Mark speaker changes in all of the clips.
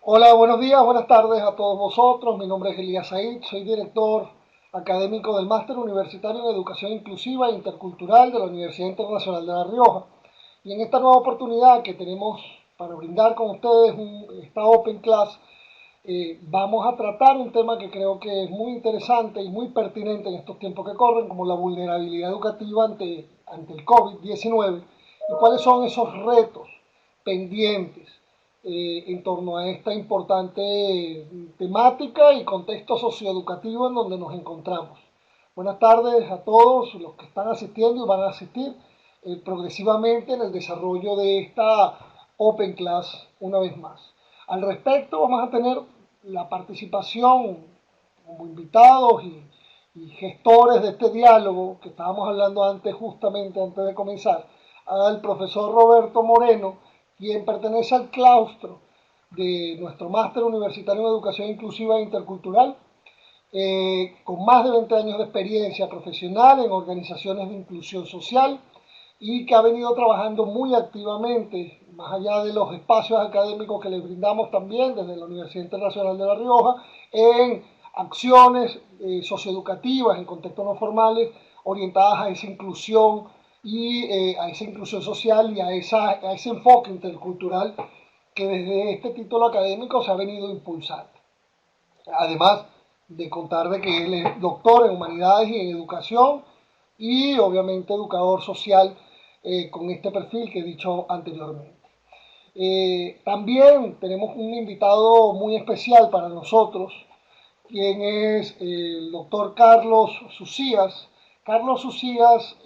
Speaker 1: Hola, buenos días, buenas tardes a todos vosotros. Mi nombre es Elías Said, soy director académico del Máster Universitario en Educación Inclusiva e Intercultural de la Universidad Internacional de La Rioja. Y en esta nueva oportunidad que tenemos para brindar con ustedes esta Open Class, vamos a tratar un tema que creo que es muy interesante y muy pertinente en estos tiempos que corren, como la vulnerabilidad educativa ante el COVID-19 y cuáles son esos retos pendientes en torno a esta importante temática y contexto socioeducativo en donde nos encontramos. Buenas tardes a todos los que están asistiendo y van a asistir progresivamente en el desarrollo de esta Open Class una vez más. Al respecto vamos a tener la participación como invitados y gestores de este diálogo que estábamos hablando antes, justamente antes de comenzar, al profesor Roberto Moreno, quien pertenece al claustro de nuestro máster universitario en educación inclusiva e intercultural, con más de 20 años de experiencia profesional en organizaciones de inclusión social y que ha venido trabajando muy activamente, más allá de los espacios académicos que le brindamos también desde la Universidad Internacional de La Rioja, en acciones socioeducativas en contextos no formales orientadas a esa inclusión y a esa inclusión social y a ese enfoque intercultural que desde este título académico se ha venido impulsando. Además de contar de que él es doctor en humanidades y en educación y obviamente educador social con este perfil que he dicho anteriormente. También tenemos un invitado muy especial para nosotros, quien es el doctor Carlos Sucías. Carlos Sucías,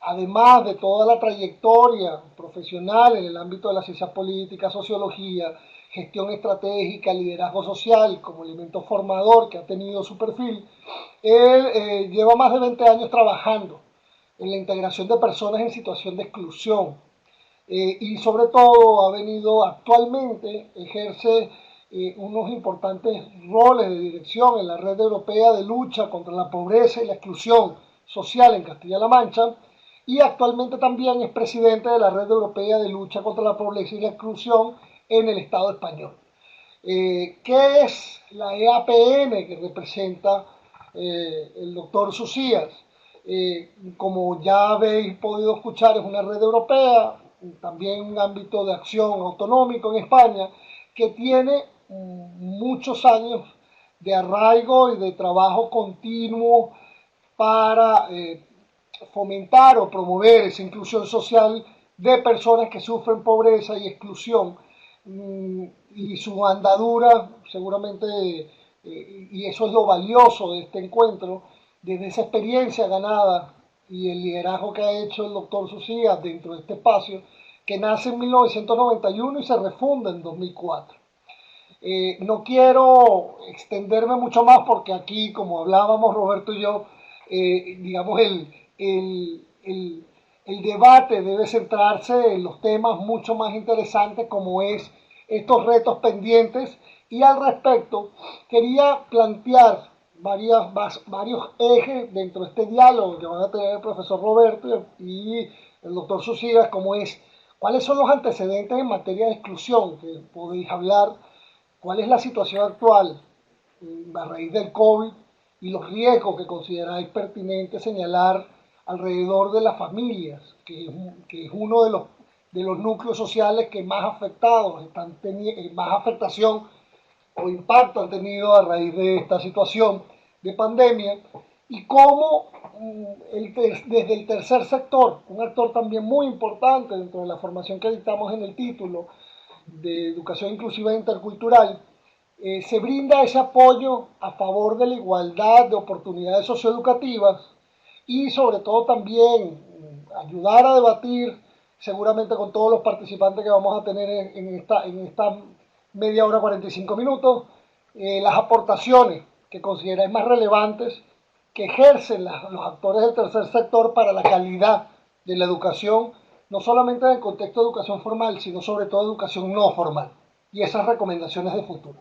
Speaker 1: además de toda la trayectoria profesional en el ámbito de las ciencias políticas, sociología, gestión estratégica, liderazgo social, como elemento formador que ha tenido su perfil, él lleva más de 20 años trabajando en la integración de personas en situación de exclusión y sobre todo ha venido actualmente, ejerce unos importantes roles de dirección en la red europea de lucha contra la pobreza y la exclusión social en Castilla-La Mancha y actualmente también es presidente de la red europea de lucha contra la pobreza y la exclusión en el Estado español. ¿Qué es la EAPN que representa el doctor Sucías? Como ya habéis podido escuchar, es una red europea, también un ámbito de acción autonómico en España, que tiene muchos años de arraigo y de trabajo continuo para fomentar o promover esa inclusión social de personas que sufren pobreza y exclusión y su andadura seguramente, y eso es lo valioso de este encuentro, desde esa experiencia ganada y el liderazgo que ha hecho el doctor Sucía dentro de este espacio, que nace en 1991 y se refunda en 2004. No quiero extenderme mucho más porque aquí, como hablábamos Roberto y yo, digamos, el debate debe centrarse en los temas mucho más interesantes como es estos retos pendientes y al respecto quería plantear varios ejes dentro de este diálogo que van a tener el profesor Roberto y el doctor Sucidas, como es cuáles son los antecedentes en materia de exclusión que podéis hablar, cuál es la situación actual a raíz del COVID y los riesgos que consideráis pertinente señalar alrededor de las familias, que es uno de los núcleos sociales que más afectados están teniendo, más afectación o impacto han tenido a raíz de esta situación de pandemia y cómo desde el tercer sector, un actor también muy importante dentro de la formación que dictamos en el título de educación inclusiva e intercultural, se brinda ese apoyo a favor de la igualdad de oportunidades socioeducativas y sobre todo también ayudar a debatir seguramente con todos los participantes que vamos a tener en esta media hora 45 minutos, las aportaciones que consideráis más relevantes que ejercen los actores del tercer sector para la calidad de la educación, no solamente en el contexto de educación formal, sino sobre todo educación no formal y esas recomendaciones de futuro.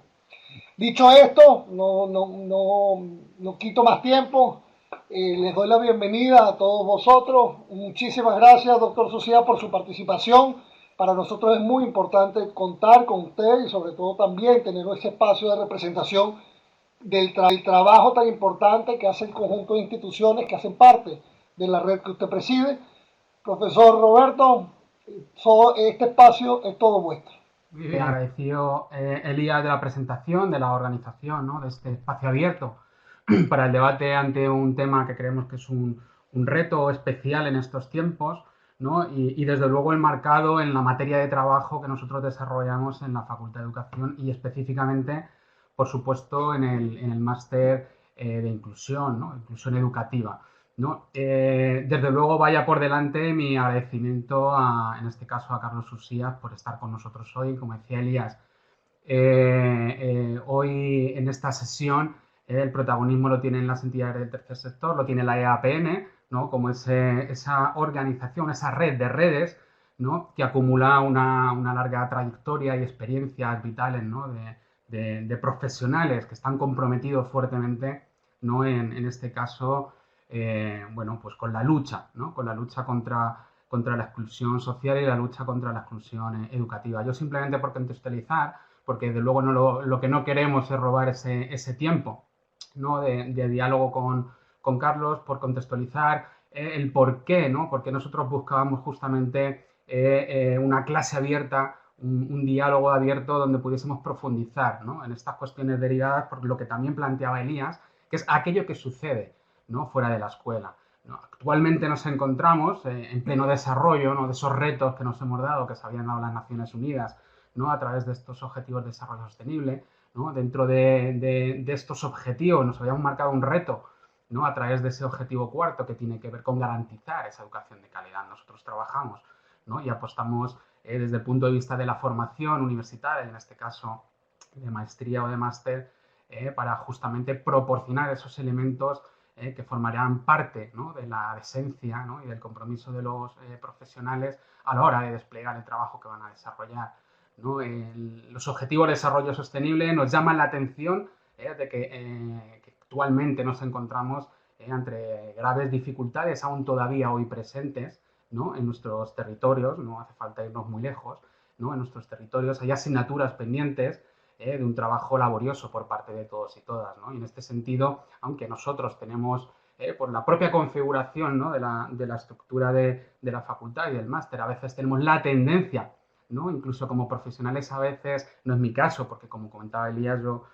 Speaker 1: Dicho esto, no quito más tiempo. Les doy la bienvenida a todos vosotros. Muchísimas gracias, doctor Sucía, por su participación. Para nosotros es muy importante contar con usted y sobre todo también tener ese espacio de representación del trabajo tan importante que hace el conjunto de instituciones que hacen parte de la red que usted preside. Profesor Roberto, este espacio es todo vuestro.
Speaker 2: Muy bien, agradecido Elías de la presentación, de la organización, ¿no?, de este espacio abierto para el debate ante un tema que creemos que es un reto especial en estos tiempos, ¿no? Y desde luego enmarcado en la materia de trabajo que nosotros desarrollamos en la Facultad de Educación y específicamente, por supuesto, en el máster de inclusión, ¿no?, inclusión educativa, ¿no? Desde luego vaya por delante mi agradecimiento en este caso a Carlos Usías por estar con nosotros hoy. Como decía Elías, hoy en esta sesión el protagonismo lo tienen las entidades del tercer sector, lo tiene la EAPN, ¿no?, como esa organización, esa red de redes, ¿no?, que acumula una larga trayectoria y experiencias vitales, ¿no?, de profesionales que están comprometidos fuertemente, ¿no?, en este caso, bueno, pues con la lucha, ¿no?, con la lucha contra la exclusión social y la lucha contra la exclusión educativa. Yo simplemente por contextualizar, porque de luego lo que no queremos es robar ese tiempo, ¿no?, de diálogo con Carlos, por contextualizar el por qué, ¿no?, porque nosotros buscábamos justamente una clase abierta, un diálogo abierto donde pudiésemos profundizar, ¿no?, en estas cuestiones derivadas por lo que también planteaba Elías, que es aquello que sucede, ¿no?, fuera de la escuela, ¿no? Actualmente nos encontramos en pleno desarrollo, ¿no?, de esos retos que nos hemos dado, que se habían dado las Naciones Unidas, ¿no?, a través de estos objetivos de desarrollo sostenible, ¿no? Dentro de estos objetivos nos habíamos marcado un reto, ¿no?, a través de ese objetivo cuarto que tiene que ver con garantizar esa educación de calidad. Nosotros trabajamos, ¿no?, y apostamos desde el punto de vista de la formación universitaria, en este caso de maestría o de máster, para justamente proporcionar esos elementos que formarían parte, ¿no?, de la esencia, ¿no?, y del compromiso de los profesionales a la hora de desplegar el trabajo que van a desarrollar, ¿no? Los objetivos de desarrollo sostenible nos llaman la atención de que actualmente nos encontramos ante graves dificultades aún todavía hoy presentes, ¿no?, en nuestros territorios. No hace falta irnos muy lejos, ¿no?, en nuestros territorios hay asignaturas pendientes de un trabajo laborioso por parte de todos y todas, ¿no? Y en este sentido, aunque nosotros tenemos por la propia configuración, ¿no?, de la estructura de la facultad y del máster, a veces tenemos la tendencia, ¿no?, incluso como profesionales a veces, no es mi caso, porque como comentaba Elías, yo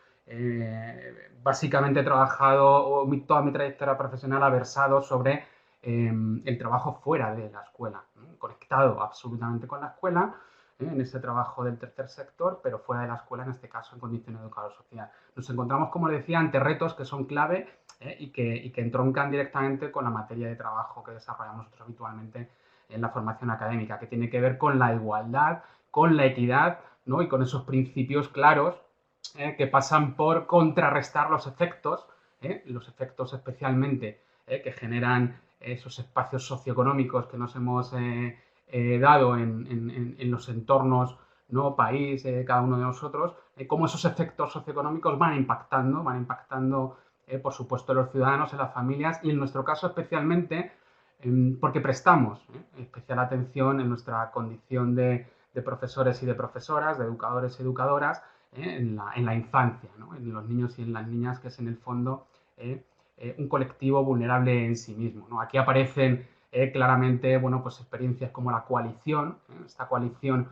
Speaker 2: básicamente he trabajado toda mi trayectoria profesional ha versado sobre el trabajo fuera de la escuela, ¿no?, conectado absolutamente con la escuela, en ese trabajo del tercer sector, pero fuera de la escuela, en este caso en condiciones de educador social. Nos encontramos, como decía, ante retos que son clave y que entroncan directamente con la materia de trabajo que desarrollamos nosotros habitualmente en la formación académica, que tiene que ver con la igualdad, con la equidad, ¿no?, y con esos principios claros que pasan por contrarrestar los efectos especialmente que generan esos espacios socioeconómicos que nos hemos dado en los entornos, ¿no?, país, cada uno de nosotros, cómo esos efectos socioeconómicos van impactando por supuesto, en los ciudadanos, en las familias y en nuestro caso especialmente porque prestamos especial atención en nuestra condición de profesores y de profesoras, de educadores y educadoras, en la infancia, ¿no?, en los niños y en las niñas, que es en el fondo un colectivo vulnerable en sí mismo, ¿no? Aquí aparecen claramente, bueno, pues experiencias como la coalición, esta coalición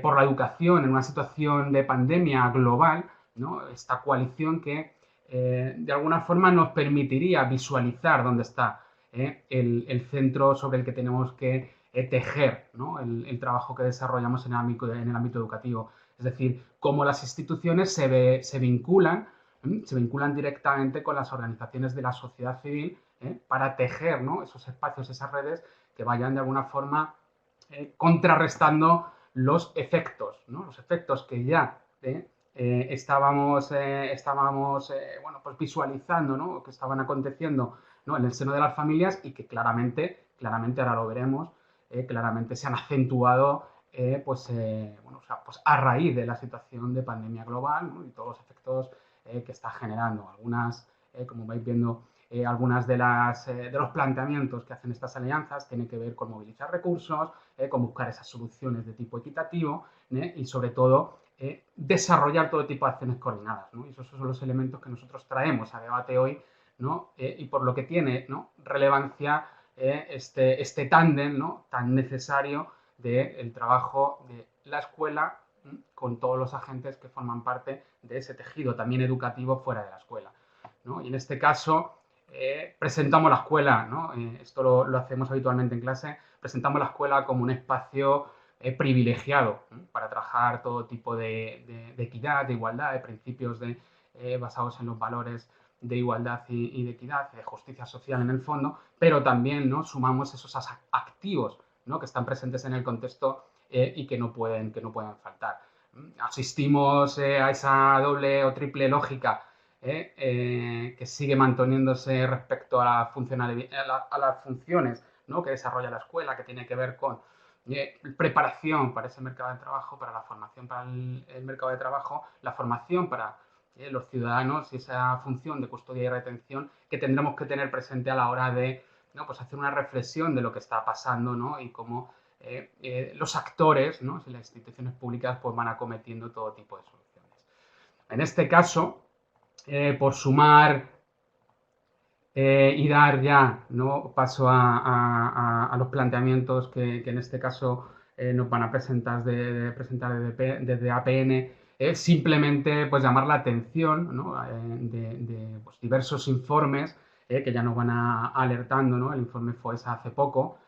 Speaker 2: por la educación en una situación de pandemia global, ¿no?, esta coalición que de alguna forma nos permitiría visualizar dónde está el centro sobre el que tenemos que tejer, ¿no?, el trabajo que desarrollamos en el ámbito educativo. Es decir, cómo las instituciones se vinculan directamente con las organizaciones de la sociedad civil para tejer, ¿no?, esos espacios, esas redes que vayan de alguna forma contrarrestando los efectos, ¿no?, los efectos que ya estábamos bueno, pues visualizando, ¿no?, que estaban aconteciendo, ¿no?, en el seno de las familias y que claramente ahora lo veremos, claramente se han acentuado bueno, o sea, pues a raíz de la situación de pandemia global, ¿no?, y todos los efectos que está generando. Algunas, como vais viendo algunas de los planteamientos que hacen estas alianzas tienen que ver con movilizar recursos, con buscar esas soluciones de tipo equitativo y sobre todo desarrollar todo tipo de acciones coordinadas, ¿no? Y esos son los elementos que nosotros traemos a debate hoy, ¿no? Y por lo que tiene, ¿no?, relevancia este tándem, ¿no?, tan necesario del trabajo de la escuela con todos los agentes que forman parte de ese tejido también educativo fuera de la escuela, ¿no? Y en este caso presentamos la escuela, ¿no? Esto lo hacemos habitualmente en clase, presentamos la escuela como un espacio privilegiado para trabajar todo tipo de equidad, de igualdad, de principios basados en los valores de igualdad y de equidad, de justicia social en el fondo, pero también, ¿no?, sumamos esos activos, ¿no?, que están presentes en el contexto y que no pueden faltar. Asistimos a esa doble o triple lógica que sigue manteniéndose respecto a, a las funciones, ¿no?, que desarrolla la escuela, que tiene que ver con preparación para ese mercado de trabajo, para la formación para el mercado de trabajo, la formación para los ciudadanos y esa función de custodia y retención que tendremos que tener presente a la hora de, ¿no?, pues hacer una reflexión de lo que está pasando, ¿no?, y cómo los actores, ¿no?, y las instituciones públicas pues van acometiendo todo tipo de soluciones. En este caso, por sumar y dar ya, ¿no?, paso a los planteamientos que en este caso nos van a presentar desde APN, simplemente pues llamar la atención, ¿no?, de pues, diversos informes que ya nos van alertando, ¿no? El informe FOESA hace poco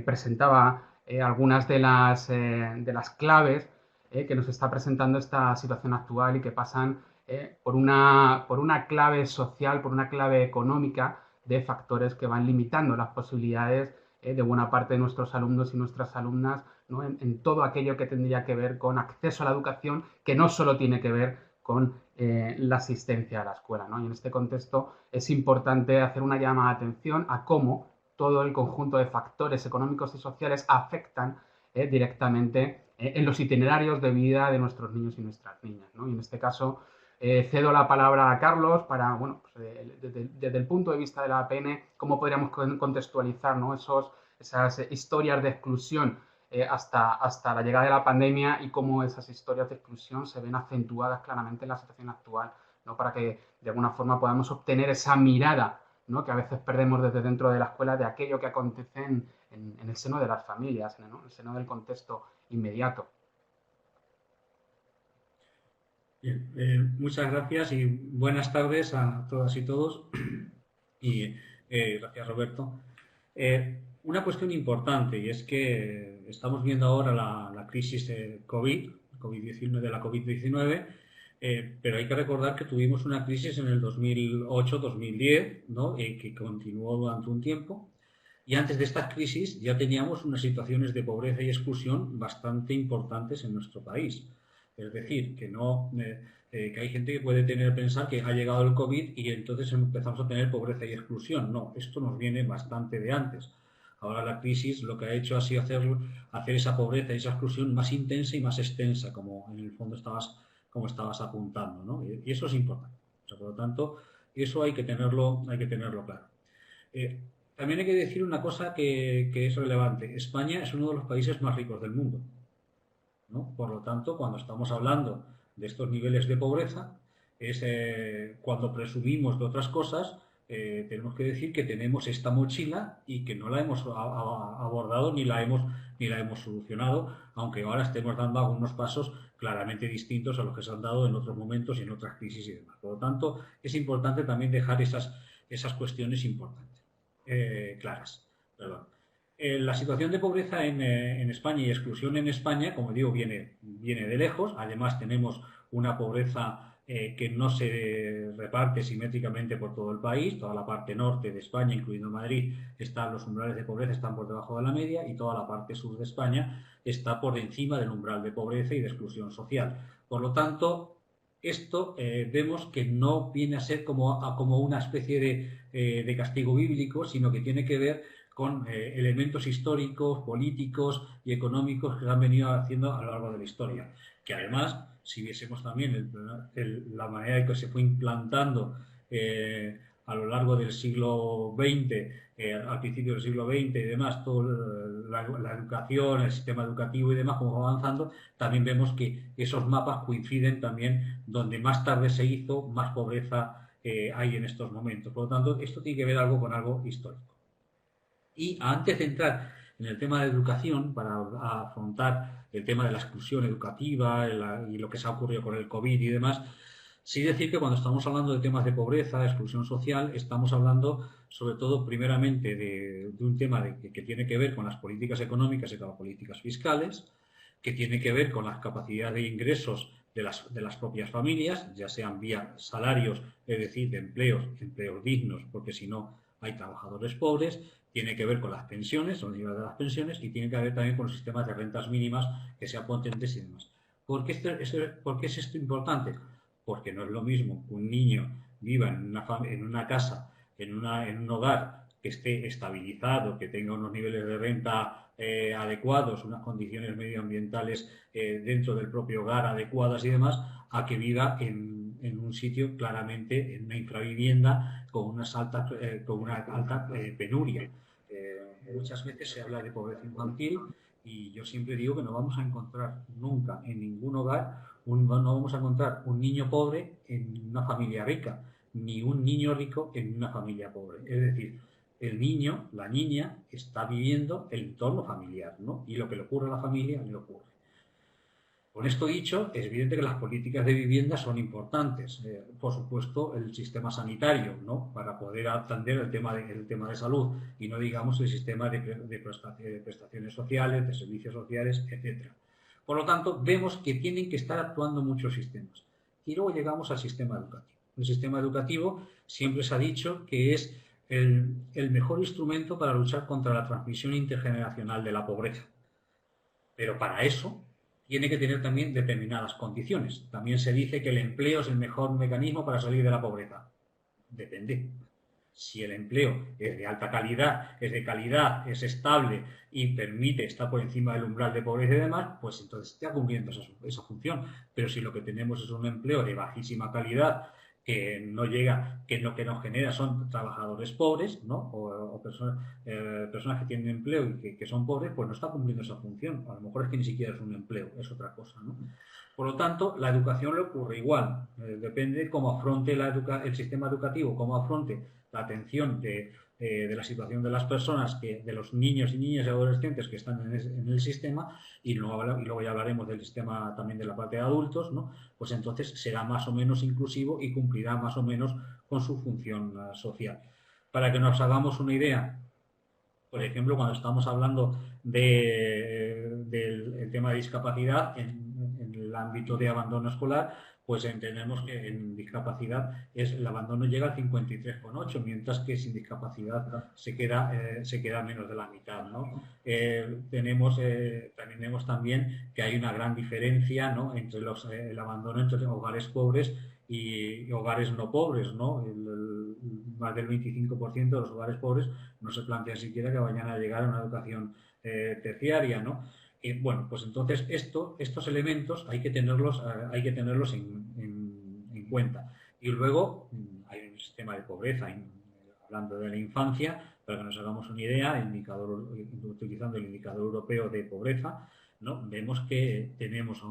Speaker 2: presentaba algunas de las claves que nos está presentando esta situación actual y que pasan por una clave social, por una clave económica de factores que van limitando las posibilidades de buena parte de nuestros alumnos y nuestras alumnas, ¿no?, en todo aquello que tendría que ver con acceso a la educación, que no solo tiene que ver con la asistencia a la escuela, ¿no? Y en este contexto es importante hacer una llamada de atención a cómo todo el conjunto de factores económicos y sociales afectan directamente en los itinerarios de vida de nuestros niños y nuestras niñas, ¿no? Y en este caso cedo la palabra a Carlos para, bueno, pues, desde el punto de vista de la APN, cómo podríamos contextualizar, ¿no?, esas historias de exclusión hasta la llegada de la pandemia y cómo esas historias de exclusión se ven acentuadas claramente en la situación actual, ¿no?, para que de alguna forma podamos obtener esa mirada, ¿no?, que a veces perdemos desde dentro de la escuela de aquello que acontece en el seno de las familias, ¿no?, en el seno del contexto inmediato.
Speaker 3: Bien, muchas gracias y buenas tardes a todas y todos. Y gracias, Roberto. Una cuestión importante, y es que estamos viendo ahora la crisis de COVID-19, de la COVID-19, pero hay que recordar que tuvimos una crisis en el 2008-2010, ¿no?, que continuó durante un tiempo. Y antes de esta crisis ya teníamos unas situaciones de pobreza y exclusión bastante importantes en nuestro país. Es decir, que hay gente que puede pensar que ha llegado el COVID y entonces empezamos a tener pobreza y exclusión. No, esto nos viene bastante de antes. Ahora la crisis lo que ha hecho ha sido hacer esa pobreza y esa exclusión más intensa y más extensa, como en el fondo estabas apuntando, ¿no? Y eso es importante. O sea, por lo tanto, eso hay que tenerlo claro. Eh, También hay que decir una cosa que es relevante. España es uno de los países más ricos del mundo, ¿no? Por lo tanto, cuando estamos hablando de estos niveles de pobreza, es cuando presumimos de otras cosas, tenemos que decir que tenemos esta mochila y que no la hemos abordado ni la hemos solucionado, aunque ahora estemos dando algunos pasos claramente distintos a los que se han dado en otros momentos y en otras crisis y demás. Por lo tanto, es importante también dejar esas cuestiones importantes, claras. Perdón. La situación de pobreza en España y exclusión en España, como digo, viene de lejos. Además, tenemos una pobreza que no se reparte simétricamente por todo el país. Toda la parte norte de España, incluyendo Madrid, los umbrales de pobreza están por debajo de la media, y toda la parte sur de España está por encima del umbral de pobreza y de exclusión social. Por lo tanto, esto vemos que no viene a ser como una especie de castigo bíblico, sino que tiene que ver con elementos históricos, políticos y económicos que se han venido haciendo a lo largo de la historia. Que además, si viésemos también la manera en que se fue implantando a lo largo del siglo XX, al principio del siglo XX y demás, toda la educación, el sistema educativo y demás, como va avanzando, también vemos que esos mapas coinciden también donde más tarde se hizo, más pobreza hay en estos momentos. Por lo tanto, esto tiene que ver algo con algo histórico. Y antes de entrar en el tema de educación, para afrontar el tema de la exclusión educativa y lo que se ha ocurrido con el COVID y demás, sí decir que cuando estamos hablando de temas de pobreza, de exclusión social, estamos hablando sobre todo primeramente de un tema que tiene que ver con las políticas económicas y con las políticas fiscales, que tiene que ver con las capacidades de ingresos de las propias familias, ya sean vía salarios, es decir, de empleos dignos, porque si no hay trabajadores pobres, tiene que ver con las pensiones, los niveles de las pensiones, y tiene que ver también con los sistemas de rentas mínimas que sean potentes y demás. ¿Por qué es esto importante? Porque no es lo mismo que un niño viva en una casa, en un hogar que esté estabilizado, que tenga unos niveles de renta adecuados, unas condiciones medioambientales dentro del propio hogar adecuadas y demás, a que viva en un sitio claramente en una infravivienda con una alta penuria. Muchas veces se habla de pobreza infantil y yo siempre digo que no vamos a encontrar nunca en ningún hogar, no vamos a encontrar un niño pobre en una familia rica, ni un niño rico en una familia pobre. Es decir, el niño, la niña, está viviendo el entorno familiar, ¿no? Y lo que le ocurre a la familia le ocurre. Con esto dicho, es evidente que las políticas de vivienda son importantes. Por supuesto, el sistema sanitario, ¿no? Para poder atender el tema de salud y no digamos el sistema de prestaciones sociales, de servicios sociales, etc. Por lo tanto, vemos que tienen que estar actuando muchos sistemas. Y luego llegamos al sistema educativo. El sistema educativo siempre se ha dicho que es el mejor instrumento para luchar contra la transmisión intergeneracional de la pobreza. Pero para eso tiene que tener también determinadas condiciones. También se dice que el empleo es el mejor mecanismo para salir de la pobreza. Depende. Si el empleo es de alta calidad, es estable y permite estar por encima del umbral de pobreza y demás, pues entonces está cumpliendo esa función. Pero si lo que tenemos es un empleo de bajísima calidad, que no llega, que lo que nos genera son trabajadores pobres, ¿no? o personas que tienen empleo y que son pobres, pues no está cumpliendo esa función. A lo mejor es que ni siquiera es un empleo, es otra cosa, ¿no? Por lo tanto, la educación le ocurre igual. Depende de cómo afronte el sistema educativo, cómo afronte la atención de la situación de las personas, de los niños y niñas y adolescentes que están en el sistema, y luego ya hablaremos del sistema también de la parte de adultos, ¿no? Pues entonces será más o menos inclusivo y cumplirá más o menos con su función social. Para que nos hagamos una idea, por ejemplo, cuando estamos hablando del tema de discapacidad en el ámbito de abandono escolar, pues entendemos que en discapacidad el abandono llega al 53,8, mientras que sin discapacidad se queda menos de la mitad, ¿no? Tenemos también que hay una gran diferencia, ¿no? Entre el abandono entre hogares pobres y hogares no pobres, ¿no? Más del 25% de los hogares pobres no se plantea siquiera que vayan a llegar a una educación terciaria, ¿no? Bueno, pues entonces estos elementos hay que tenerlos en cuenta. Y luego hay un sistema de pobreza, hablando de la infancia, para que nos hagamos una idea, utilizando el indicador europeo de pobreza, ¿no? Vemos que tenemos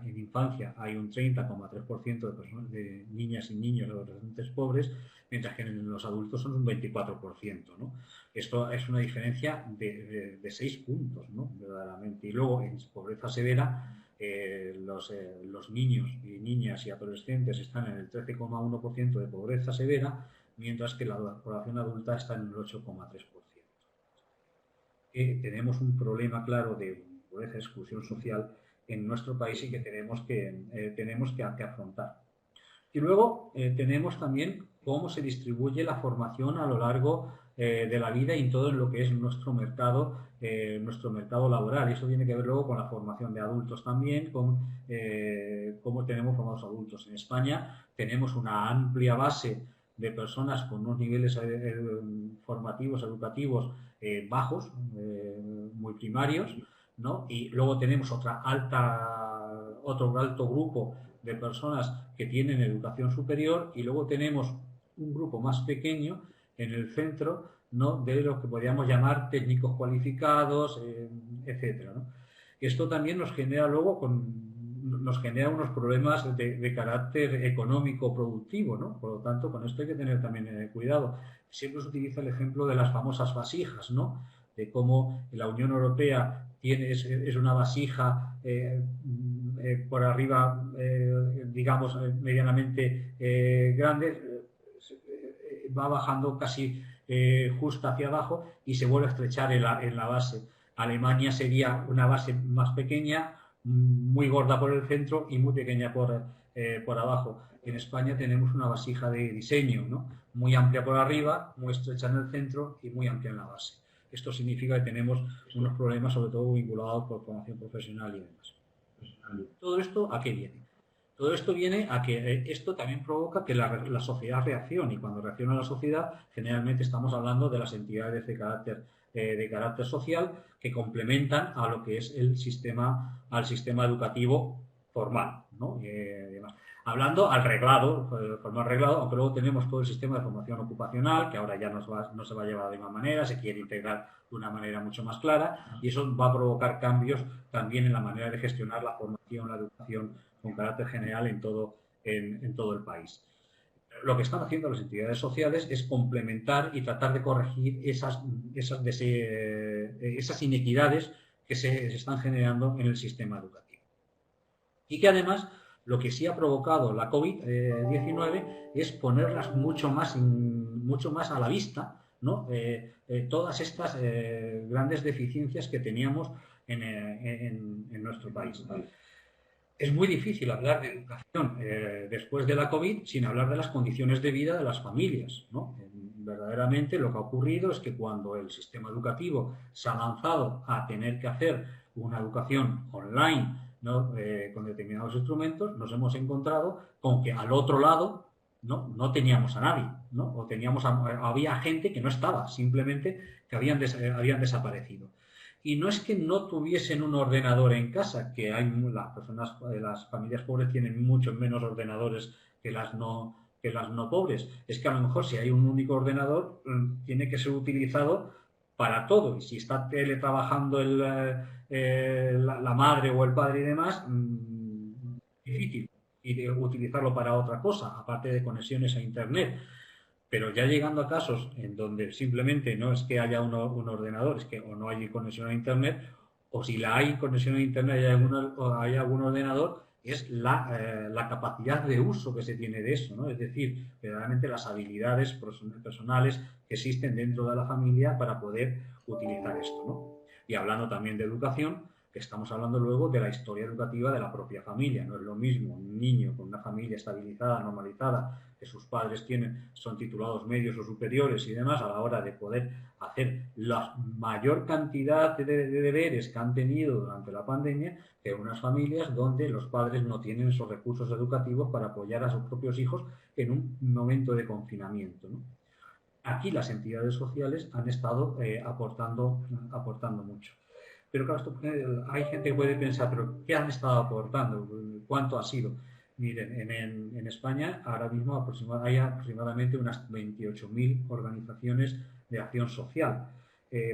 Speaker 3: en infancia hay un 30,3% de niñas y niños adolescentes pobres, mientras que en los adultos son un 24%, ¿no? Esto es una diferencia de 6 puntos, ¿no? Verdaderamente. Y luego en pobreza severa los niños y niñas y adolescentes están en el 13,1% de pobreza severa, mientras que la población adulta está en el 8,3%. Tenemos un problema claro de pobreza y exclusión social en nuestro país y que tenemos que afrontar. Y luego tenemos también cómo se distribuye la formación a lo largo de la vida y en todo lo que es nuestro mercado laboral. Y eso tiene que ver luego con la formación de adultos también, con cómo tenemos formados adultos. En España tenemos una amplia base de personas con unos niveles formativos, educativos bajos, muy primarios, ¿no? Y luego tenemos otro alto grupo de personas que tienen educación superior y luego tenemos un grupo más pequeño en el centro, ¿no?, de lo que podríamos llamar técnicos cualificados, etcétera, ¿no? Esto también nos genera luego nos genera unos problemas de carácter económico productivo, ¿no? Por lo tanto, con esto hay que tener también cuidado. Siempre se utiliza el ejemplo de las famosas vasijas, ¿no?, de cómo la Unión Europea es una vasija por arriba, digamos, medianamente grande, va bajando casi justo hacia abajo y se vuelve a estrechar en la base. Alemania sería una base más pequeña, muy gorda por el centro y muy pequeña por abajo. En España tenemos una vasija de diseño, ¿no?, muy amplia por arriba, muy estrecha en el centro y muy amplia en la base. Esto significa que tenemos unos problemas, sobre todo vinculados por formación profesional y demás. ¿Todo esto a qué viene? Todo esto viene a que esto también provoca que la sociedad reaccione, y cuando reacciona la sociedad, generalmente estamos hablando de las entidades de carácter social que complementan a lo que es al sistema educativo formal, ¿no? Hablando al reglado, formal reglado, aunque luego tenemos todo el sistema de formación ocupacional, que ahora ya no se va a llevar de la misma manera, se quiere integrar de una manera mucho más clara, y eso va a provocar cambios también en la manera de gestionar la formación, la educación con carácter general en todo el país. Lo que están haciendo las entidades sociales es complementar y tratar de corregir esas inequidades que se están generando en el sistema educativo. Y que además lo que sí ha provocado la COVID-19 es ponerlas mucho más a la vista, ¿no?, todas estas grandes deficiencias que teníamos en nuestro país. Es muy difícil hablar de educación después de la COVID sin hablar de las condiciones de vida de las familias, ¿no? Verdaderamente lo que ha ocurrido es que cuando el sistema educativo se ha lanzado a tener que hacer una educación online, ¿no?, con determinados instrumentos, nos hemos encontrado con que al otro lado no teníamos a nadie, ¿no? O había gente que no estaba, simplemente que habían desaparecido. Y no es que no tuviesen un ordenador en casa, que las familias pobres tienen muchos menos ordenadores que las no pobres. Es que a lo mejor si hay un único ordenador, tiene que ser utilizado para todo. Y si está teletrabajando la madre o el padre y demás, difícil utilizarlo para otra cosa, aparte de conexiones a Internet. Pero ya llegando a casos en donde simplemente no es que haya un ordenador, es que o no hay conexión a Internet, o si la hay conexión a Internet y hay algún ordenador, es la capacidad de uso que se tiene de eso, ¿no? Es decir, verdaderamente las habilidades personales que existen dentro de la familia para poder utilizar esto, ¿no? Y hablando también de educación, que estamos hablando luego de la historia educativa de la propia familia. No es lo mismo un niño con una familia estabilizada, normalizada, que sus padres son titulados medios o superiores y demás, a la hora de poder hacer la mayor cantidad de deberes que han tenido durante la pandemia, que unas familias donde los padres no tienen esos recursos educativos para apoyar a sus propios hijos en un momento de confinamiento, ¿no? Aquí las entidades sociales han estado aportando mucho. Pero claro, hay gente que puede pensar, ¿pero qué han estado aportando? ¿Cuánto ha sido? Miren, en España ahora mismo hay aproximadamente unas 28.000 organizaciones de acción social.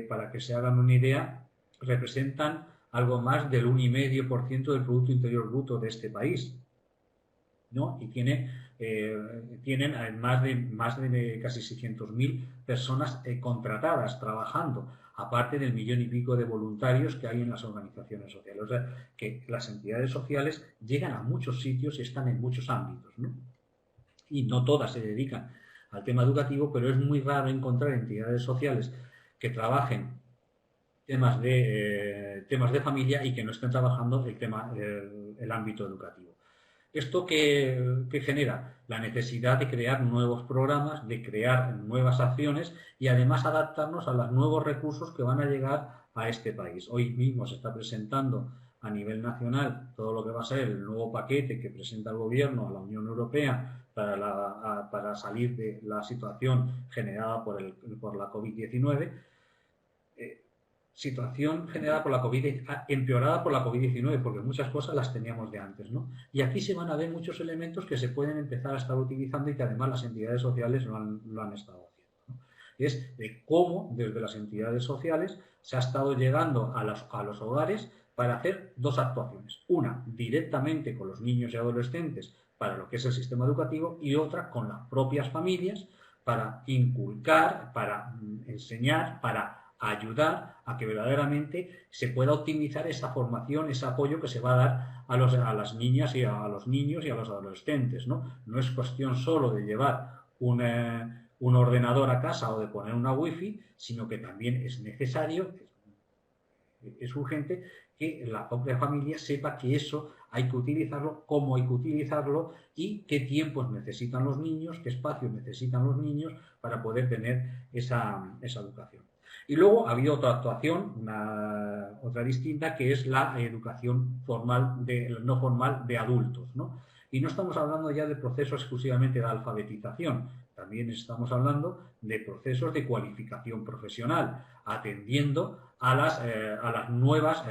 Speaker 3: Para que se hagan una idea, representan algo más del 1,5% del Producto Interior Bruto de este país, ¿no? Y tienen más de casi 600.000 personas contratadas, trabajando, aparte del 1,000,000 y pico de voluntarios que hay en las organizaciones sociales. O sea, que las entidades sociales llegan a muchos sitios y están en muchos ámbitos, ¿no? Y no todas se dedican al tema educativo, pero es muy raro encontrar entidades sociales que trabajen temas de familia y que no estén trabajando el ámbito educativo. ¿Esto qué genera? La necesidad de crear nuevos programas, de crear nuevas acciones y además adaptarnos a los nuevos recursos que van a llegar a este país. Hoy mismo se está presentando a nivel nacional todo lo que va a ser el nuevo paquete que presenta el Gobierno a la Unión Europea para salir de la situación generada por la COVID-19. situación generada por la COVID, empeorada por la COVID-19, porque muchas cosas las teníamos de antes, ¿no? Y aquí se van a ver muchos elementos que se pueden empezar a estar utilizando y que además las entidades sociales lo han estado haciendo, ¿no? Es de cómo desde las entidades sociales se ha estado llegando a los hogares para hacer dos actuaciones. Una, directamente con los niños y adolescentes para lo que es el sistema educativo, y otra con las propias familias para inculcar, para enseñar, para ayudar a que verdaderamente se pueda optimizar esa formación, ese apoyo que se va a dar a las niñas y a los niños y a los adolescentes, ¿no? No es cuestión solo de llevar un ordenador a casa o de poner una wifi, sino que también es necesario, es urgente que la propia familia sepa que eso hay que utilizarlo, cómo hay que utilizarlo y qué tiempos necesitan los niños, qué espacios necesitan los niños para poder tener esa educación. Y luego ha habido otra actuación, otra distinta, que es la educación formal no formal de adultos, ¿no? Y no estamos hablando ya de procesos exclusivamente de alfabetización, también estamos hablando de procesos de cualificación profesional, atendiendo a las nuevas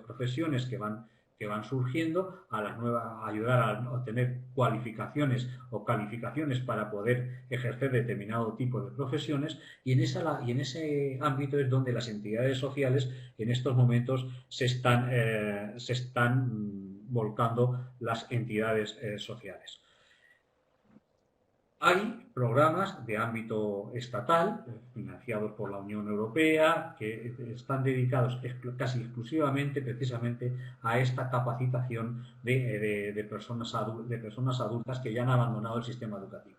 Speaker 3: profesiones que van surgiendo, ayudar a obtener cualificaciones o calificaciones para poder ejercer determinado tipo de profesiones, y en ese ámbito es donde las entidades sociales en estos momentos se están volcando las entidades sociales. Hay programas de ámbito estatal, financiados por la Unión Europea, que están dedicados casi exclusivamente, precisamente, a esta capacitación de personas adultas que ya han abandonado el sistema educativo.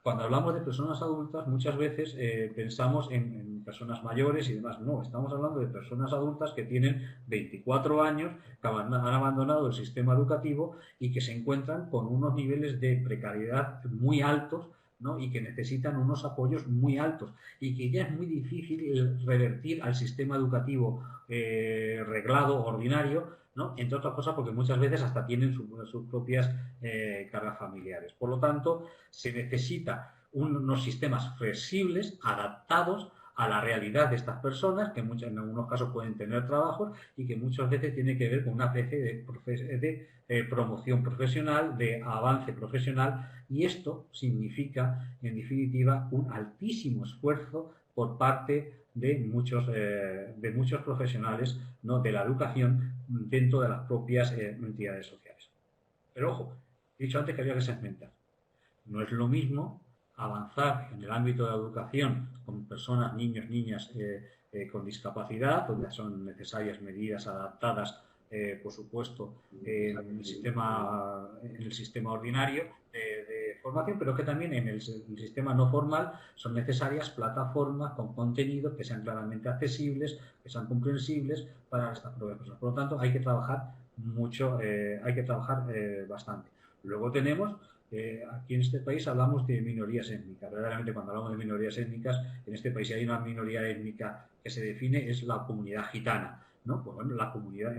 Speaker 3: Cuando hablamos de personas adultas, muchas veces pensamos en personas mayores y demás. No, estamos hablando de personas adultas que tienen 24 años, que han abandonado el sistema educativo y que se encuentran con unos niveles de precariedad muy altos, ¿no? Y que necesitan unos apoyos muy altos y que ya es muy difícil revertir al sistema educativo reglado, ordinario, ¿no? Entre otras cosas porque muchas veces hasta tienen sus propias cargas familiares. Por lo tanto, se necesita unos sistemas flexibles, adaptados a la realidad de estas personas, que en algunos casos pueden tener trabajos y que muchas veces tiene que ver con una especie de promoción profesional, de avance profesional, y esto significa, en definitiva, un altísimo esfuerzo por parte de muchos profesionales, ¿no?, de la educación dentro de las propias entidades sociales. Pero ojo, he dicho antes que había que segmentar. No es lo mismo avanzar en el ámbito de la educación con personas, niños, niñas con discapacidad, donde son necesarias medidas adaptadas, por supuesto, en el sistema ordinario de formación, pero que también en el sistema no formal son necesarias plataformas con contenidos que sean claramente accesibles, que sean comprensibles para estas propias personas. Por lo tanto, hay que trabajar mucho, hay que trabajar bastante. Luego tenemos, aquí en este país hablamos de minorías étnicas. Verdaderamente, cuando hablamos de minorías étnicas, en este país hay una minoría étnica que se define, es la comunidad gitana, ¿no? Pues bueno, en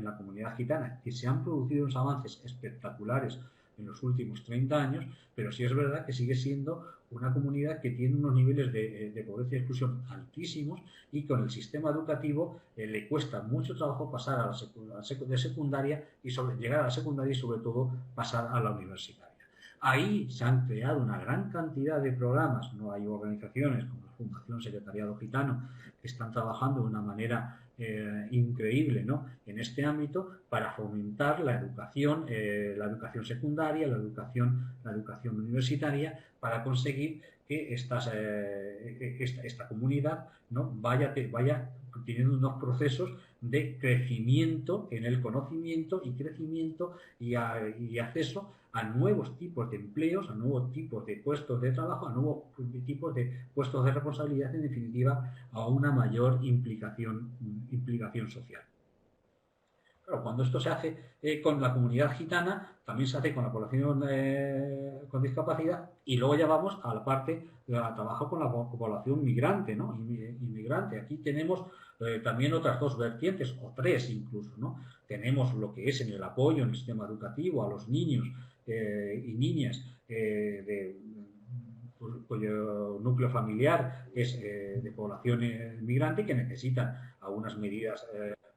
Speaker 3: la comunidad gitana, que se han producido unos avances espectaculares en los últimos 30 años, pero sí es verdad que sigue siendo una comunidad que tiene unos niveles de pobreza y exclusión altísimos, y con el sistema educativo le cuesta mucho trabajo pasar de secundaria y llegar a la secundaria y sobre todo pasar a la universitaria. Ahí se han creado una gran cantidad de programas, no hay organizaciones como la Fundación Secretariado Gitano que están trabajando de una manera increíble, ¿no?, en este ámbito para fomentar la educación secundaria, la educación universitaria, para conseguir que esta comunidad, ¿no?, vaya teniendo unos procesos de crecimiento en el conocimiento y acceso a nuevos tipos de empleos, a nuevos tipos de puestos de trabajo, a nuevos tipos de puestos de responsabilidad, en definitiva, a una mayor implicación social. Claro, cuando esto se hace con la comunidad gitana, también se hace con la población con discapacidad, y luego ya vamos a la parte de trabajo con la población migrante, ¿no?, inmigrante. Aquí tenemos también otras dos vertientes, o tres incluso, ¿no? Tenemos lo que es en el apoyo en el sistema educativo a los niños y niñas cuyo núcleo familiar es de población migrante, que necesitan algunas medidas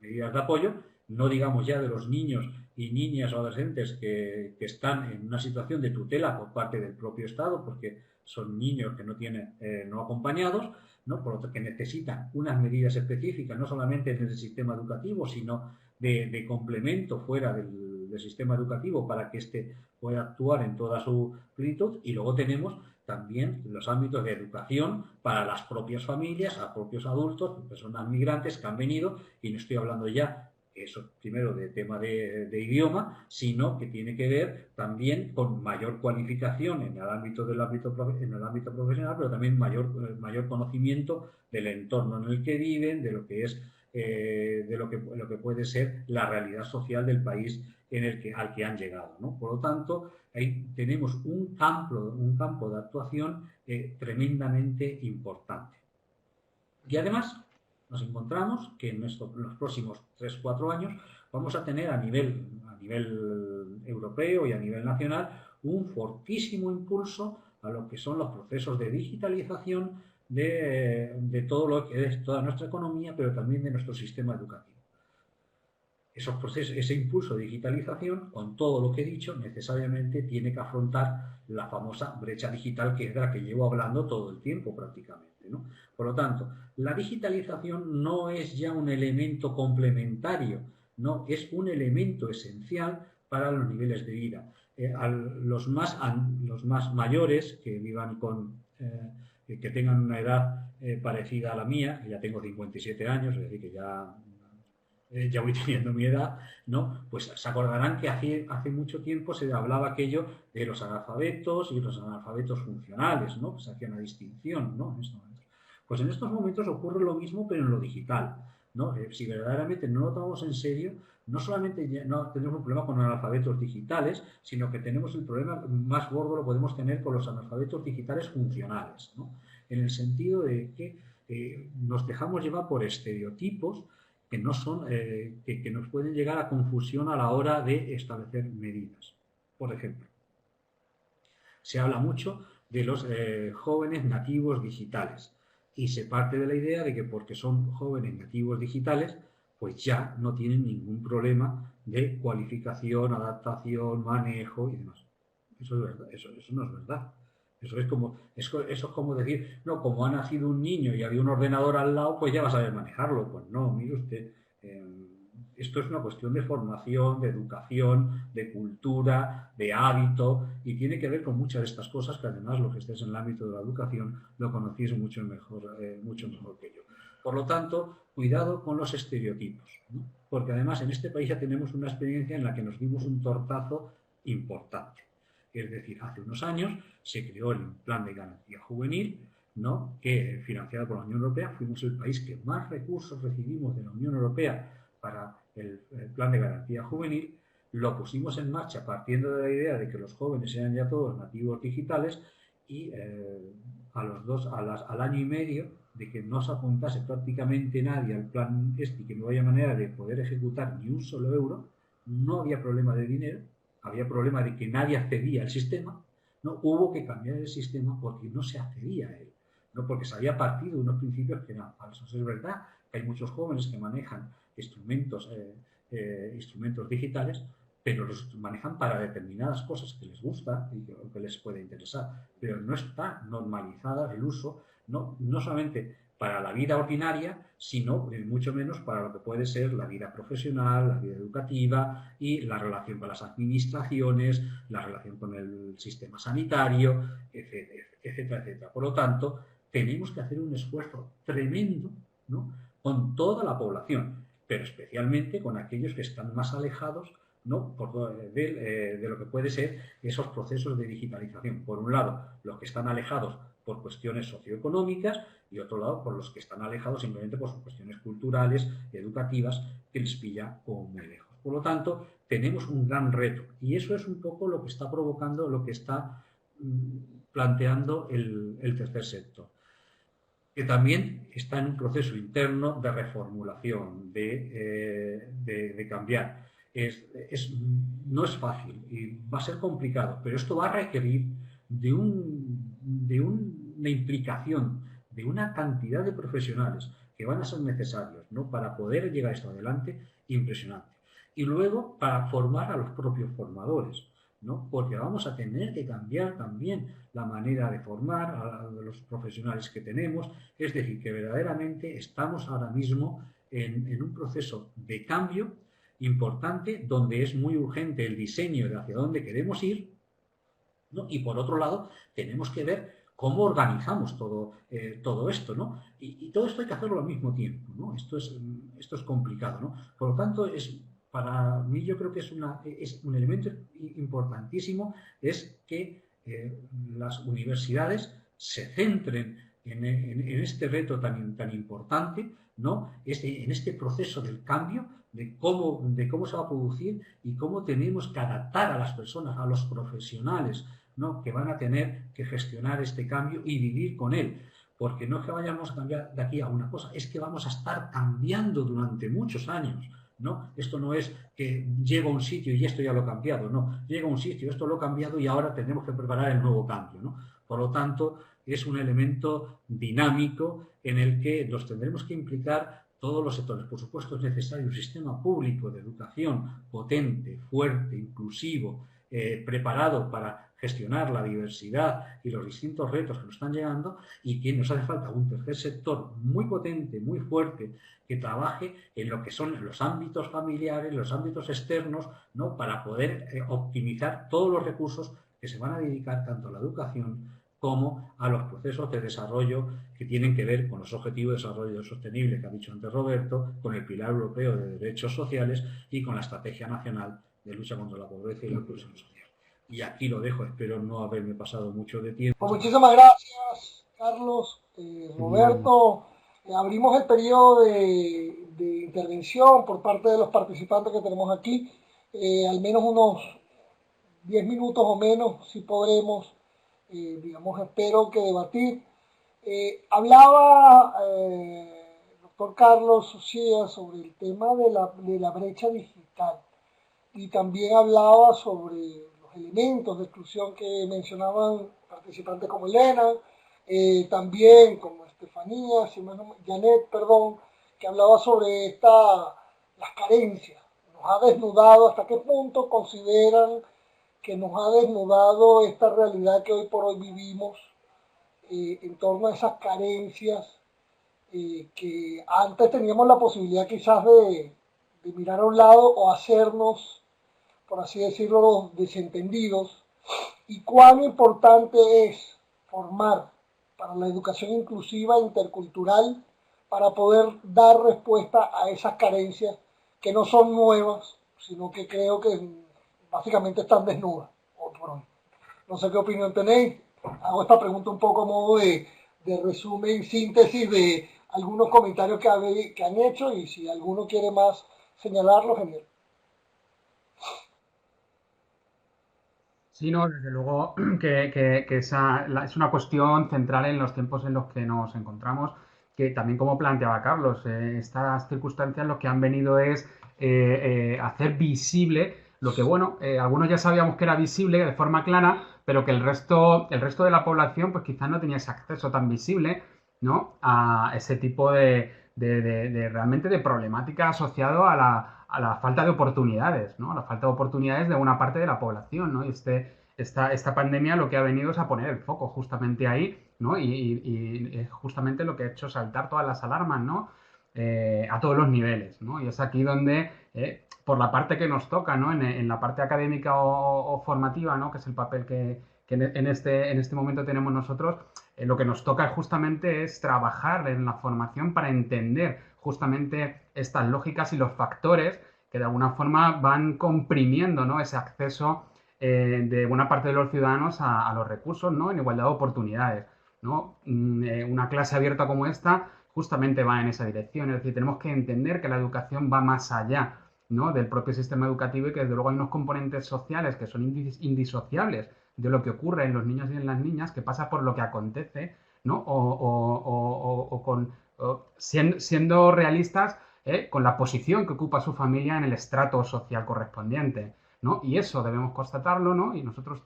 Speaker 3: de apoyo, no digamos ya de los niños y niñas o adolescentes que están en una situación de tutela por parte del propio Estado, porque son niños que no tienen no acompañados, ¿no? Por lo que necesitan unas medidas específicas, no solamente en el sistema educativo, sino de complemento fuera del sistema educativo para que éste pueda actuar en toda su plenitud. Y luego tenemos también los ámbitos de educación para las propias familias, a propios adultos, personas migrantes que han venido, y no estoy hablando ya eso primero de tema de idioma, sino que tiene que ver también con mayor cualificación en el ámbito profesional, pero también mayor conocimiento del entorno en el que viven, de lo que es de lo que puede ser la realidad social del país al que han llegado, ¿no? Por lo tanto, ahí tenemos un campo de actuación tremendamente importante. Y además nos encontramos que en los próximos 3-4 años vamos a tener a nivel europeo y a nivel nacional un fortísimo impulso a lo que son los procesos de digitalización de todo lo que es toda nuestra economía, pero también de nuestro sistema educativo. Esos procesos, ese impulso de digitalización, con todo lo que he dicho, necesariamente tiene que afrontar la famosa brecha digital, que es de la que llevo hablando todo el tiempo prácticamente, ¿no? Por lo tanto, la digitalización no es ya un elemento complementario, no, es un elemento esencial para los niveles de vida. Los más mayores que vivan que tengan una edad parecida a la mía, ya tengo 57 años, es decir, que ya voy teniendo mi edad, ¿no? Pues se acordarán que hace mucho tiempo se hablaba aquello de los analfabetos y los analfabetos funcionales, ¿no? Se hacía una distinción, ¿no? Pues en estos momentos ocurre lo mismo, pero en lo digital, ¿no? Si verdaderamente no lo tomamos en serio, no solamente no tenemos un problema con analfabetos digitales, sino que tenemos el problema más gordo, lo podemos tener con los analfabetos digitales funcionales, ¿no? En el sentido de que nos dejamos llevar por estereotipos que no son, que nos pueden llegar a confusión a la hora de establecer medidas. Por ejemplo, se habla mucho de los jóvenes nativos digitales y se parte de la idea de que porque son jóvenes nativos digitales, pues ya no tienen ningún problema de cualificación, adaptación, manejo y demás. Eso es verdad, eso no es verdad. Eso es como decir, no, como ha nacido un niño y había un ordenador al lado, pues ya va a saber manejarlo. Pues no, mire usted, esto es una cuestión de formación, de educación, de cultura, de hábito, y tiene que ver con muchas de estas cosas que además los que estés en el ámbito de la educación lo conocéis mucho mejor que yo. Por lo tanto, cuidado con los estereotipos, ¿no? Porque además en este país ya tenemos una experiencia en la que nos dimos un tortazo importante. Es decir, hace unos años se creó el Plan de Garantía Juvenil, ¿no? Que financiado por la Unión Europea, fuimos el país que más recursos recibimos de la Unión Europea para el Plan de Garantía Juvenil. Lo pusimos en marcha partiendo de la idea de que los jóvenes eran ya todos nativos digitales y al año y medio de que no se apuntase prácticamente nadie al plan y que no haya manera de poder ejecutar ni un solo euro, no había problema de dinero, había problema de que nadie accedía al sistema, ¿no? Hubo que cambiar el sistema porque no se accedía a él, ¿no? Porque se había partido de unos principios que eran falsos. Es verdad que hay muchos jóvenes que manejan instrumentos digitales, pero los manejan para determinadas cosas que les gusta y que les puede interesar, pero no está normalizada el uso, no solamente para la vida ordinaria, sino mucho menos para lo que puede ser la vida profesional, la vida educativa y la relación con las administraciones, la relación con el sistema sanitario, etcétera, etcétera, etcétera. Por lo tanto, tenemos que hacer un esfuerzo tremendo, ¿no? Con toda la población, pero especialmente con aquellos que están más alejados, ¿no? De lo que puede ser esos procesos de digitalización. Por un lado, los que están alejados por cuestiones socioeconómicas y otro lado por los que están alejados simplemente por sus cuestiones culturales y educativas que les pilla como muy lejos. Por lo tanto, tenemos un gran reto y eso es un poco lo que está provocando, lo que está planteando el tercer sector, que también está en un proceso interno de reformulación, de cambiar. No es fácil y va a ser complicado, pero esto va a requerir una implicación de una cantidad de profesionales que van a ser necesarios, ¿no?, para poder llegar esto adelante, impresionante. Y luego para formar a los propios formadores, ¿no?, porque vamos a tener que cambiar también la manera de formar a los profesionales que tenemos. Es decir, que verdaderamente estamos ahora mismo en un proceso de cambio importante, donde es muy urgente el diseño de hacia dónde queremos ir, ¿no? Y por otro lado, tenemos que ver cómo organizamos todo esto, ¿no? Y todo esto hay que hacerlo al mismo tiempo, ¿no? Esto es complicado, ¿no? Por lo tanto, para mí yo creo que es un elemento importantísimo, es que las universidades se centren en este reto tan importante, ¿no?, en este proceso del cambio, de cómo se va a producir y cómo tenemos que adaptar a las personas, a los profesionales, ¿no?, que van a tener que gestionar este cambio y vivir con él. Porque no es que vayamos a cambiar de aquí a una cosa, es que vamos a estar cambiando durante muchos años, ¿no? Esto no es que llego a un sitio y esto ya lo he cambiado, no. Llego a un sitio, esto lo he cambiado y ahora tenemos que preparar el nuevo cambio, ¿no? Por lo tanto, es un elemento dinámico en el que nos tendremos que implicar todos los sectores. Por supuesto, es necesario un sistema público de educación potente, fuerte, inclusivo, preparado para gestionar la diversidad y los distintos retos que nos están llegando, y que nos hace falta un tercer sector muy potente, muy fuerte, que trabaje en lo que son los ámbitos familiares, los ámbitos externos, ¿no?, para poder optimizar todos los recursos que se van a dedicar tanto a la educación como a los procesos de desarrollo que tienen que ver con los objetivos de desarrollo sostenible que ha dicho antes Roberto, con el pilar europeo de derechos sociales y con la estrategia nacional de lucha contra la pobreza y la inclusión social. Y aquí lo dejo, espero no haberme pasado mucho de tiempo.
Speaker 1: Pues muchísimas gracias, Carlos, Roberto. Abrimos el periodo de intervención por parte de los participantes que tenemos aquí. Al menos unos 10 minutos o menos, si podremos, espero que debatir. Hablaba doctor Carlos Sucía sobre el tema de la brecha digital, y también hablaba sobre los elementos de exclusión que mencionaban participantes como Elena, también como Estefanía, Janet, que hablaba sobre las carencias. Nos ha desnudado, hasta qué punto consideran que nos ha desnudado esta realidad que hoy por hoy vivimos, en torno a esas carencias, que antes teníamos la posibilidad quizás de mirar a un lado o hacernos, por así decirlo, los desentendidos, y cuán importante es formar para la educación inclusiva e intercultural para poder dar respuesta a esas carencias que no son nuevas, sino que creo que básicamente están desnudas hoy por hoy. No sé qué opinión tenéis. Hago esta pregunta un poco a modo de resumen, síntesis de algunos comentarios que han hecho, y si alguno quiere más señalarlo, genial.
Speaker 2: Sí, no, desde luego que es una cuestión central en los tiempos en los que nos encontramos, que también, como planteaba Carlos, estas circunstancias lo que han venido es hacer visible lo que, bueno, algunos ya sabíamos que era visible de forma clara, pero que el resto de la población pues quizás no tenía ese acceso tan visible, ¿no?, a ese tipo realmente de problemática asociado a la falta de oportunidades, ¿no?, a la falta de oportunidades de una parte de la población, ¿no? Y esta pandemia lo que ha venido es a poner el foco justamente ahí, ¿no? Y es justamente lo que ha hecho saltar todas las alarmas, ¿no?, a todos los niveles, ¿no? Y es aquí donde, por la parte que nos toca, ¿no?, en la parte académica o formativa, ¿no?, que es el papel que en este momento tenemos nosotros, lo que nos toca justamente es trabajar en la formación para entender justamente estas lógicas y los factores que de alguna forma van comprimiendo, ¿no?, ese acceso de buena parte de los ciudadanos a los recursos, ¿no?, en igualdad de oportunidades, ¿no? Una clase abierta como esta justamente va en esa dirección. Es decir, tenemos que entender que la educación va más allá, ¿no?, del propio sistema educativo, y que desde luego hay unos componentes sociales que son indisociables de lo que ocurre en los niños y en las niñas, que pasa por lo que acontece, ¿no?, siendo realistas, con la posición que ocupa su familia en el estrato social correspondiente, ¿no? Y eso debemos constatarlo, ¿no? Y nosotros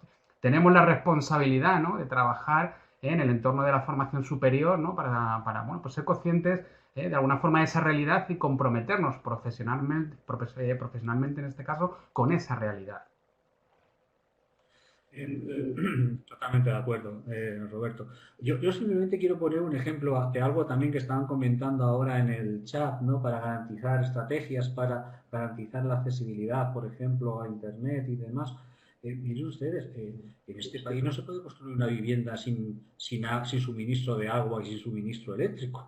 Speaker 2: tenemos la responsabilidad, ¿no?, de trabajar en el entorno de la formación superior, ¿no?, para bueno, pues ser conscientes de alguna forma de esa realidad y comprometernos profesionalmente en este caso con esa realidad.
Speaker 3: Totalmente de acuerdo, Roberto. Yo simplemente quiero poner un ejemplo de algo también que estaban comentando ahora en el chat, ¿no? Para garantizar estrategias, para garantizar la accesibilidad, por ejemplo, a Internet y demás. Miren ustedes, en este país no se puede construir una vivienda sin suministro de agua y sin suministro eléctrico,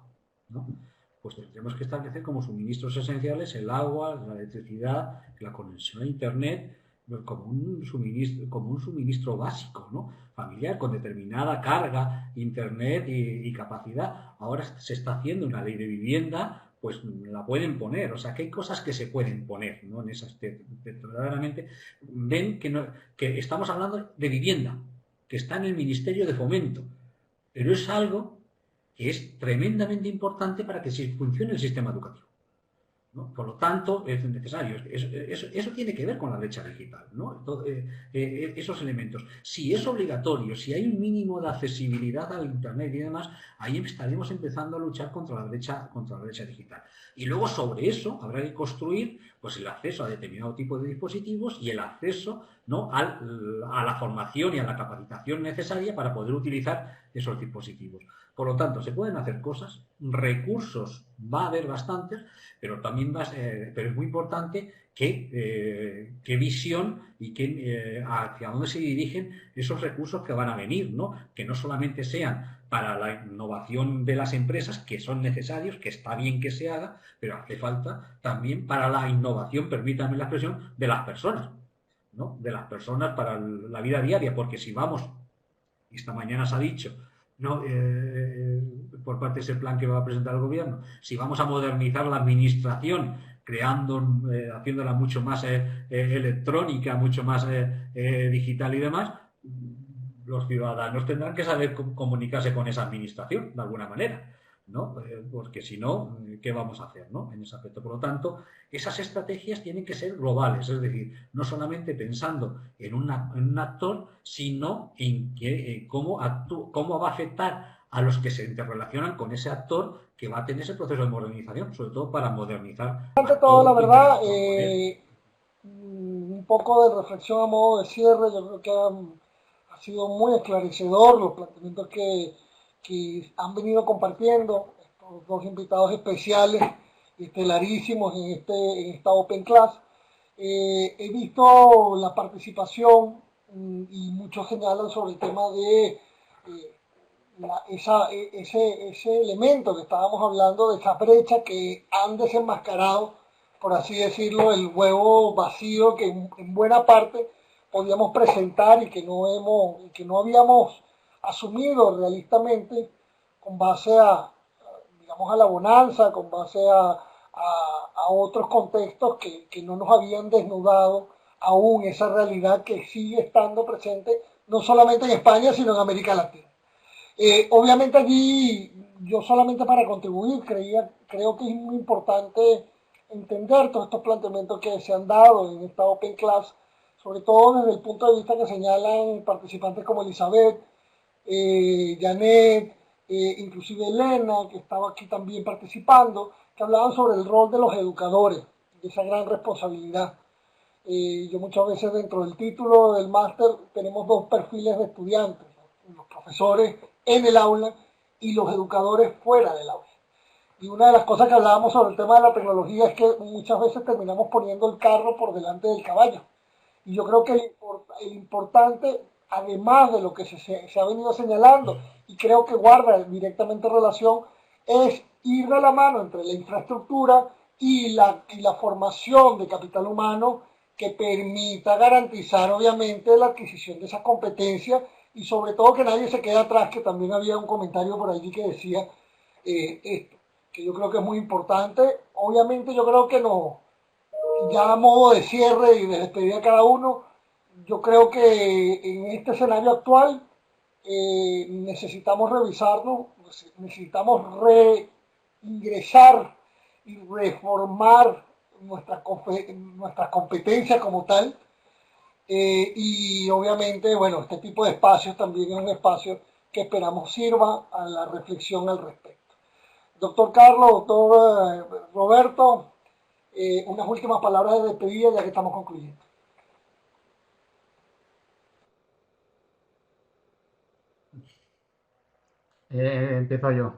Speaker 3: ¿no? Pues tendremos que establecer como suministros esenciales el agua, la electricidad, la conexión a Internet, como un suministro básico, ¿no? Familiar, con determinada carga, internet y capacidad. Ahora se está haciendo una ley de vivienda, pues la pueden poner. O sea, que hay cosas que se pueden poner, ¿no? En esas, verdaderamente ven que estamos hablando de vivienda, que está en el Ministerio de Fomento, pero es algo que es tremendamente importante para que funcione el sistema educativo, ¿no? Por lo tanto, es necesario. Eso tiene que ver con la brecha digital, ¿no? Esos elementos. Si es obligatorio, si hay un mínimo de accesibilidad al Internet y demás, ahí estaremos empezando a luchar contra la brecha digital. Y luego sobre eso habrá que construir pues, el acceso a determinado tipo de dispositivos y el acceso, ¿no?, a la formación y a la capacitación necesaria para poder utilizar esos dispositivos. Por lo tanto, se pueden hacer cosas, recursos va a haber bastantes, pero también pero es muy importante qué visión y hacia dónde se dirigen esos recursos que van a venir, ¿no? Que no solamente sean para la innovación de las empresas, que son necesarios, que está bien que se haga, pero hace falta también para la innovación, permítanme la expresión, de las personas, ¿no? De las personas para la vida diaria, porque si vamos, esta mañana se ha dicho, ¿no? Por parte de ese plan que va a presentar el gobierno, si vamos a modernizar la administración, haciéndola mucho más electrónica, mucho más digital y demás, los ciudadanos tendrán que saber comunicarse con esa administración de alguna manera, ¿no? Porque si no, ¿qué vamos a hacer, ¿no?, en ese aspecto? Por lo tanto, esas estrategias tienen que ser globales, es decir, no solamente pensando en un actor, sino en cómo va a afectar a los que se interrelacionan con ese actor que va a tener ese proceso de modernización, sobre todo para modernizar.
Speaker 1: Ante todo, la verdad, un poco de reflexión a modo de cierre, yo creo que ha sido muy esclarecedor los planteamientos que han venido compartiendo estos dos invitados especiales, estelarísimos en esta Open Class. He visto la participación y muchos señalan sobre el tema de ese elemento que estábamos hablando, de esa brecha que han desenmascarado, por así decirlo, el huevo vacío que en buena parte podíamos presentar y que no habíamos asumido realistamente con base digamos, a la bonanza, con base a otros contextos que no nos habían desnudado aún esa realidad que sigue estando presente no solamente en España, sino en América Latina. Obviamente allí, yo solamente para contribuir, creo que es muy importante entender todos estos planteamientos que se han dado en esta Open Class, sobre todo desde el punto de vista que señalan participantes como Elizabeth, Janet, inclusive Elena, que estaba aquí también participando, que hablaban sobre el rol de los educadores, de esa gran responsabilidad. Yo muchas veces dentro del título del máster tenemos dos perfiles de estudiantes, los profesores en el aula y los educadores fuera del aula. Y una de las cosas que hablábamos sobre el tema de la tecnología es que muchas veces terminamos poniendo el carro por delante del caballo. Y yo creo que el importante, además de lo que se ha venido señalando, y creo que guarda directamente relación, es ir de la mano entre la infraestructura y la formación de capital humano que permita garantizar, obviamente, la adquisición de esas competencias y sobre todo que nadie se quede atrás, que también había un comentario por allí que decía esto, que yo creo que es muy importante. Obviamente yo creo que no, ya a modo de cierre y de despedir a cada uno, yo creo que en este escenario actual necesitamos revisarnos, necesitamos reingresar y reformar nuestras competencias como tal, Y obviamente, bueno, este tipo de espacios también es un espacio que esperamos sirva a la reflexión al respecto. Doctor Carlos, doctor Roberto, unas últimas palabras de despedida ya que estamos concluyendo.
Speaker 2: Empiezo yo.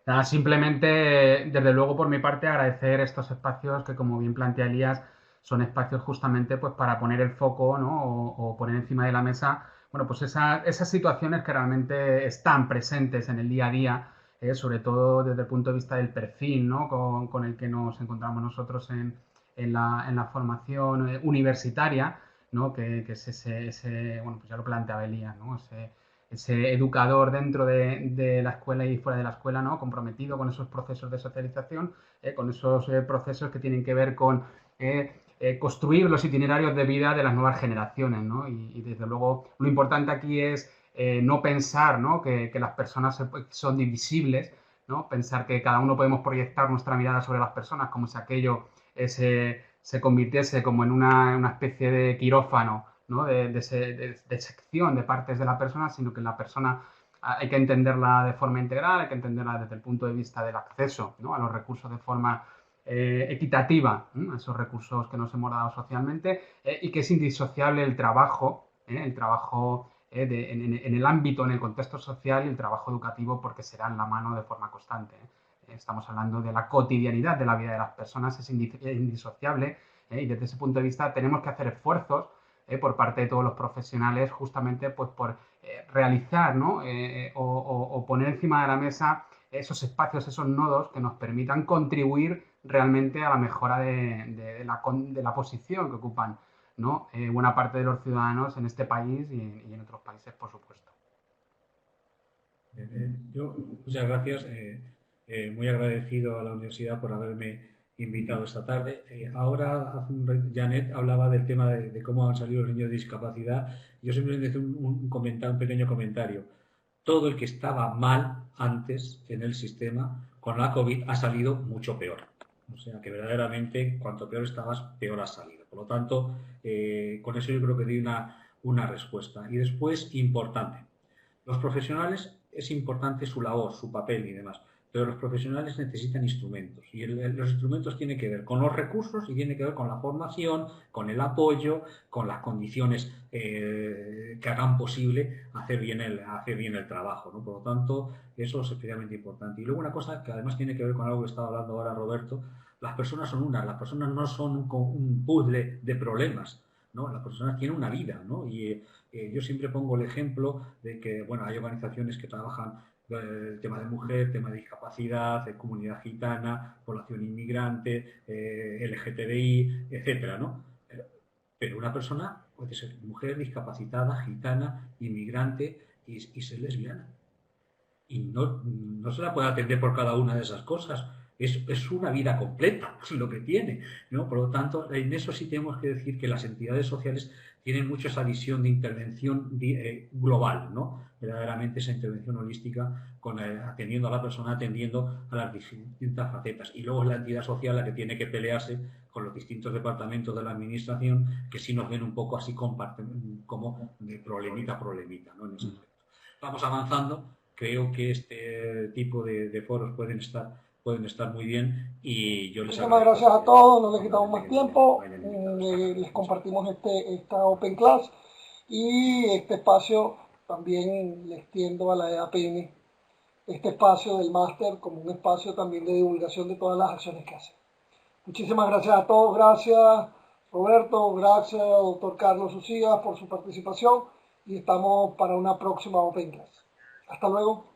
Speaker 2: Nada, simplemente, desde luego, por mi parte, agradecer estos espacios que, como bien plantea Elías, son espacios justamente pues, para poner el foco, ¿no? o poner encima de la mesa, bueno, pues esas situaciones que realmente están presentes en el día a día, sobre todo desde el punto de vista del perfil, ¿no? con el que nos encontramos nosotros en la formación universitaria, ¿no? Que es bueno, pues ya lo planteaba Elías, ¿no? Ese educador dentro de la escuela y fuera de la escuela, ¿no? Comprometido con esos procesos de socialización, con esos procesos que tienen que ver con construir los itinerarios de vida de las nuevas generaciones, ¿no? Y desde luego lo importante aquí es no pensar, ¿no? Que las personas son divisibles, ¿no? Pensar que cada uno podemos proyectar nuestra mirada sobre las personas como si aquello se convirtiese como en una especie de quirófano, ¿no? de sección de partes de la persona, sino que la persona hay que entenderla de forma integral, hay que entenderla desde el punto de vista del acceso, ¿no? a los recursos de forma equitativa, a esos recursos que nos hemos dado socialmente, y que es indisociable el trabajo en el ámbito, en el contexto social y el trabajo educativo, porque será en la mano de forma constante. Estamos hablando de la cotidianidad de la vida de las personas, es indisociable, y desde ese punto de vista tenemos que hacer esfuerzos por parte de todos los profesionales justamente pues por realizar, ¿no? o poner encima de la mesa esos espacios, esos nodos que nos permitan contribuir realmente a la mejora de la posición que ocupan, ¿no? Buena parte de los ciudadanos en este país y en otros países, por supuesto.
Speaker 3: Yo, muchas gracias. Muy agradecido a la universidad por haberme invitado esta tarde. Ahora, Janet hablaba del tema de cómo han salido los niños de discapacidad. Yo simplemente un pequeño comentario. Todo el que estaba mal antes en el sistema con la COVID ha salido mucho peor. O sea que verdaderamente cuanto peor estabas, peor has salido. Por lo tanto, con eso yo creo que di una respuesta. Y después, importante. Los profesionales es importante su labor, su papel y demás, pero los profesionales necesitan instrumentos y los instrumentos tienen que ver con los recursos y tienen que ver con la formación, con el apoyo, con las condiciones que hagan posible hacer bien el trabajo, ¿no? Por lo tanto, eso es especialmente importante. Y luego una cosa que además tiene que ver con algo que estaba hablando ahora Roberto, las personas son las personas no son un puzzle de problemas, ¿no? Las personas tienen una vida, ¿no? Y yo siempre pongo el ejemplo de que, bueno, hay organizaciones que trabajan el tema de mujer, tema de discapacidad, de comunidad gitana, población inmigrante, LGTBI, etcétera, ¿no? Pero una persona puede ser mujer, discapacitada, gitana, inmigrante y ser lesbiana. Y no se la puede atender por cada una de esas cosas. Es una vida completa lo que tiene, ¿no? Por lo tanto, en eso sí tenemos que decir que las entidades sociales tienen mucho esa visión de intervención global, ¿no? Verdaderamente esa intervención holística atendiendo a la persona, atendiendo a las distintas facetas. Y luego es la entidad social la que tiene que pelearse con los distintos departamentos de la administración que sí nos ven un poco así como de problemita a problemita, ¿no? En ese aspecto. Vamos avanzando. Creo que este tipo de foros pueden estar muy bien y yo les
Speaker 1: Muchísimas gracias a todos, no les quitamos más tiempo, les compartimos esta Open Class y este espacio también les extiendo a la EAPN, este espacio del máster como un espacio también de divulgación de todas las acciones que hacen. Muchísimas gracias a todos, gracias Roberto, gracias doctor Carlos Ucías por su participación y estamos para una próxima Open Class. Hasta luego.